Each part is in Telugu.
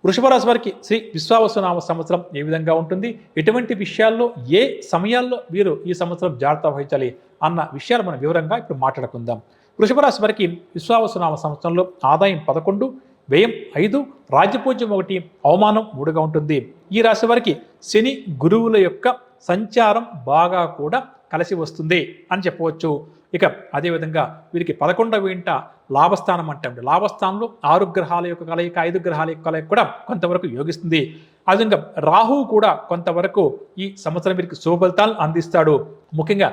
వృషభ రాశి వారికి శ్రీ విశ్వావసునామ సంవత్సరం ఏ విధంగా ఉంటుంది, ఎటువంటి విషయాల్లో ఏ సమయాల్లో వీరు ఈ సంవత్సరం జాగ్రత్త వహించాలి అన్న విషయాలు మనం వివరంగా ఇప్పుడు మాట్లాడుకుందాం. వృషభ రాశి వారికి విశ్వావసునామ సంవత్సరంలో ఆదాయం 11, వ్యయం 5, రాజ్యపూజ్యం 1, అవమానం 3గా ఉంటుంది. ఈ రాశి వారికి శని గురువుల యొక్క సంచారం బాగా కూడా కలిసి వస్తుంది అని చెప్పవచ్చు. ఇక అదేవిధంగా వీరికి 11వ ఇంట లాభస్థానం అంటే లాభస్థానంలో 6 గ్రహాల యొక్క కలయిక, 5 గ్రహాల యొక్క కలయిక కూడా కొంతవరకు యోగిస్తుంది. అదేవిధంగా రాహువు కూడా కొంతవరకు ఈ సంవత్సరం వీరికి శుభ ఫలితాలను అందిస్తాడు. ముఖ్యంగా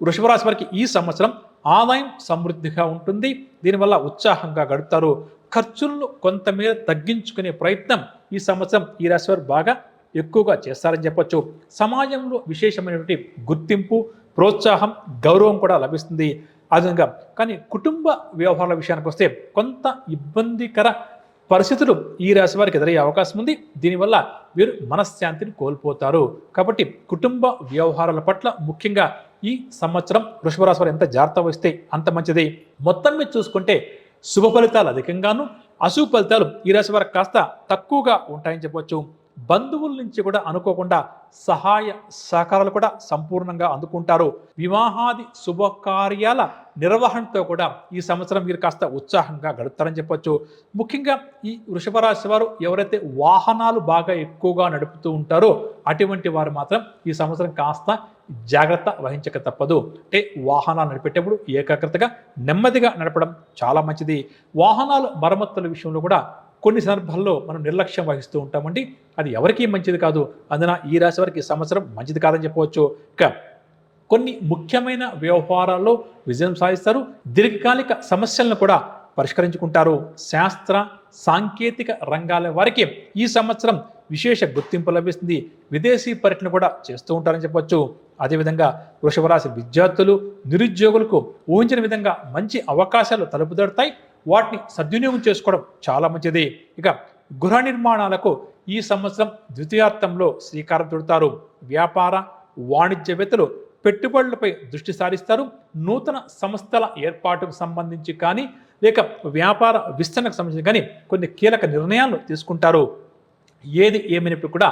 వృషభ రాశి వారికి ఈ సంవత్సరం ఆదాయం సమృద్ధిగా ఉంటుంది. దీనివల్ల ఉత్సాహంగా గడుపుతారు. ఖర్చులను కొంతమేర తగ్గించుకునే ప్రయత్నం ఈ సంవత్సరం ఈ రాశి వారు బాగా ఎక్కువగా చేస్తారని చెప్పొచ్చు. సమాజంలో విశేషమైనటువంటి గుర్తింపు, ప్రోత్సాహం, గౌరవం కూడా లభిస్తుంది. అదేవిధంగా కానీ కుటుంబ వ్యవహారాల విషయానికి వస్తే కొంత ఇబ్బందికర పరిస్థితులు ఈ రాశి వారికి ఎదురయ్యే అవకాశం ఉంది. దీనివల్ల వీరు మనశ్శాంతిని కోల్పోతారు. కాబట్టి కుటుంబ వ్యవహారాల పట్ల ముఖ్యంగా ఈ సంవత్సరం వృషభ రాశి వారు ఎంత జాగ్రత్త వహిస్తే అంత మంచిది. మొత్తం మీద చూసుకుంటే శుభ ఫలితాలు అధికంగాను, అశుభ ఫలితాలు ఈ రాశి వారికి కాస్త తక్కువగా ఉంటాయని చెప్పవచ్చు. బంధువుల నుంచి కూడా అనుకోకుండా సహాయ సహకారాలు కూడా సంపూర్ణంగా అందుకుంటారు. వివాహాది శుభకార్యాల నిర్వహణతో కూడా ఈ సంవత్సరం మీరు కాస్త ఉత్సాహంగా గడుపుతారని చెప్పొచ్చు. ముఖ్యంగా ఈ వృషభ రాశి వారు ఎవరైతే వాహనాలు బాగా ఎక్కువగా నడుపుతూ ఉంటారో అటువంటి వారు మాత్రం ఈ సంవత్సరం కాస్త జాగ్రత్త వహించక తప్పదు. అంటే వాహనాలు నడిపేటప్పుడు ఏకాగ్రతగా నెమ్మదిగా నడపడం చాలా మంచిది. వాహనాల మరమ్మతుల విషయంలో కూడా కొన్ని సందర్భాల్లో మనం నిర్లక్ష్యం వహిస్తూ ఉంటామండి. అది ఎవరికీ మంచిది కాదు. అందున ఈ రాశి వారికి ఈ సంవత్సరం మంచిది కాదని చెప్పవచ్చు. ఇక కొన్ని ముఖ్యమైన వ్యవహారాల్లో విజయం సాధిస్తారు. దీర్ఘకాలిక సమస్యలను కూడా పరిష్కరించుకుంటారు. శాస్త్ర సాంకేతిక రంగాల వారికి ఈ సంవత్సరం విశేష గుర్తింపు లభిస్తుంది. విదేశీ పర్యటన కూడా చేస్తూ ఉంటారని చెప్పొచ్చు. అదేవిధంగా వృషభ రాశి విద్యార్థులు, నిరుద్యోగులకు ఊహించిన విధంగా మంచి అవకాశాలు తలుపుదడతాయి. వాటిని సద్వినియోగం చేసుకోవడం చాలా మంచిది. ఇక గృహ నిర్మాణాలకు ఈ సంవత్సరం ద్వితీయార్థంలో శ్రీకారం చుడతారు. వ్యాపార వాణిజ్యవేత్తలు పెట్టుబడులపై దృష్టి సారిస్తారు. నూతన సంస్థల ఏర్పాటుకు సంబంధించి కానీ లేక వ్యాపార విస్తరణకు సంబంధించి కానీ కొన్ని కీలక నిర్ణయాలు తీసుకుంటారు. ఏది ఏమైనప్పుడు కూడా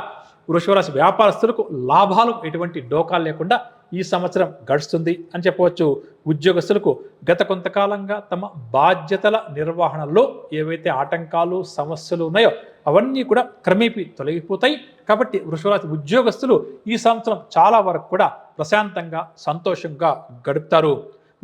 వృషభ రాశి వ్యాపారస్తులకు లాభాలు ఎటువంటి డోకాలు లేకుండా ఈ సంవత్సరం గడుస్తుంది అని చెప్పవచ్చు. ఉద్యోగస్తులకు గత కొంతకాలంగా తమ బాధ్యతల నిర్వహణలో ఏవైతే ఆటంకాలు, సమస్యలు ఉన్నాయో అవన్నీ కూడా క్రమేపీ తొలగిపోతాయి. కాబట్టి వృషభ రాశి ఉద్యోగస్తులు ఈ సంవత్సరం చాలా వరకు కూడా ప్రశాంతంగా, సంతోషంగా గడుపుతారు.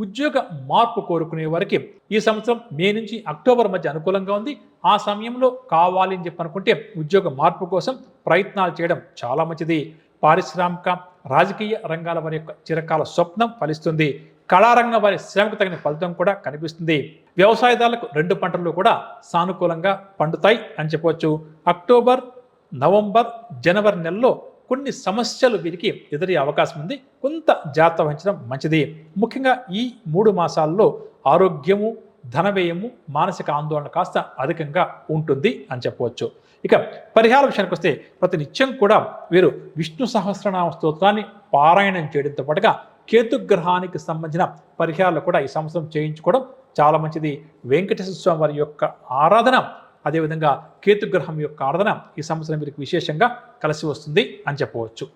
ఉద్యోగ మార్పు కోరుకునే వారికి ఈ సంవత్సరం మే నుంచి అక్టోబర్ మధ్య అనుకూలంగా ఉంది. ఆ సమయంలో కావాలి అని చెప్పి అనుకుంటే ఉద్యోగ మార్పు కోసం ప్రయత్నాలు చేయడం చాలా మంచిది. పారిశ్రామిక, రాజకీయ రంగాల వారి యొక్క చిరకాల స్వప్నం ఫలిస్తుంది. కళారంగం వారి శ్రమకు తగిన ఫలితం కూడా కనిపిస్తుంది. వ్యవసాయదారులకు 2 పంటలు కూడా సానుకూలంగా పండుతాయి అని చెప్పవచ్చు. అక్టోబర్, నవంబర్, జనవరి నెలలో కొన్ని సమస్యలు వీరికి ఎదురయ్యే అవకాశం ఉంది. కొంత జాగ్రత్త వహించడం మంచిది. ముఖ్యంగా ఈ 3 మాసాల్లో ఆరోగ్యము, ధనవ్యయము, మానసిక ఆందోళన కాస్త అధికంగా ఉంటుంది అని చెప్పవచ్చు. ఇక పరిహార విషయానికి వస్తే ప్రతి నిత్యం కూడా వీరు విష్ణు సహస్రనామ స్తోత్రాన్ని పారాయణం చేయడంతో పాటుగా కేతుగ్రహానికి సంబంధించిన పరిహారాలు కూడా ఈ సంవత్సరం చేయించుకోవడం చాలా మంచిది. వెంకటేశ్వర స్వామి వారి యొక్క ఆరాధన, అదేవిధంగా కేతుగ్రహం యొక్క ఆరాధన ఈ సంవత్సరం వీరికి విశేషంగా కలిసి వస్తుంది అని చెప్పవచ్చు.